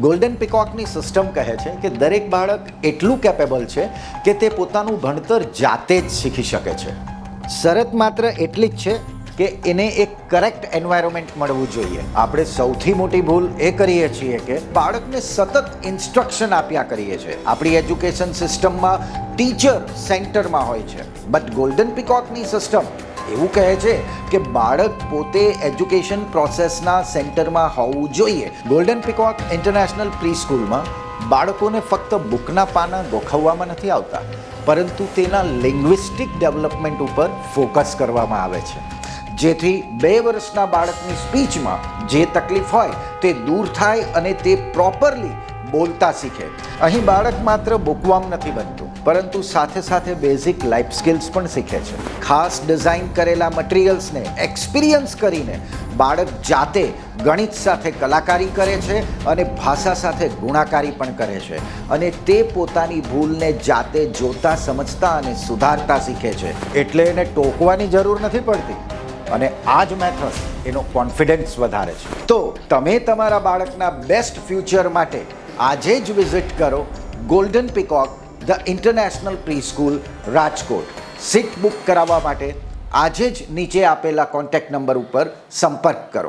Golden પિકોકની system કહે છે કે દરેક બાળક એટલું કેપેબલ છે કે તે પોતાનું ભણતર જાતે જ શીખી શકે છે. શરત માત્ર એટલી જ છે કે એને એક કરેક્ટ એન્વાયરમેન્ટ મળવું જોઈએ. આપણે સૌથી મોટી ભૂલ એ કરીએ છીએ કે બાળકને સતત ઇન્સ્ટ્રક્શન આપ્યા કરીએ છીએ. આપણી એજ્યુકેશન સિસ્ટમમાં ટીચર સેન્ટરમાં હોય છે, બટ ગોલ્ડન પિકોકની સિસ્ટમ એવું કહે છે કે બાળક પોતે એજ્યુકેશન પ્રોસેસના સેન્ટરમાં હોવું જોઈએ. ગોલ્ડન પિકોક ઇન્ટરનેશનલ પ્રી સ્કૂલમાં બાળકોને ફક્ત બુકના પાના ગોખવવામાં નથી આવતા, પરંતુ તેના લિંગ્વિસ્ટિક ડેવલપમેન્ટ ઉપર ફોકસ કરવામાં આવે છે, જેથી 2 વર્ષના બાળકની સ્પીચમાં જે તકલીફ હોય તે દૂર થાય અને તે પ્રોપરલી બોલતા શીખે. અહીં બાળક માત્ર બુકવામ નથી બનતું, પરંતુ સાથે સાથે બેઝિક લાઈફ સ્કિલ્સ પણ શીખે છે. ખાસ ડિઝાઇન કરેલા મટીરિયલ્સને એક્સપિરિયન્સ કરીને બાળક જાતે ગણિત સાથે કલાકારી કરે છે અને ભાષા સાથે ગુણાકારી પણ કરે છે, અને તે પોતાની ભૂલને જાતે જોતા, સમજતા અને સુધારતા શીખે છે. એટલે એને ટોકવાની જરૂર નથી પડતી, અને આ જ મેથડ એનો કોન્ફિડન્સ વધારે છે. તો તમે તમારા બાળકના બેસ્ટ ફ્યુચર માટે આજે જ વિઝિટ કરો golden peacock the international pre school, Rajkot. Seat book કરાવવા માટે આજે જ નીચે આપેલા કોન્ટેક્ટ નંબર ઉપર સંપર્ક કરો.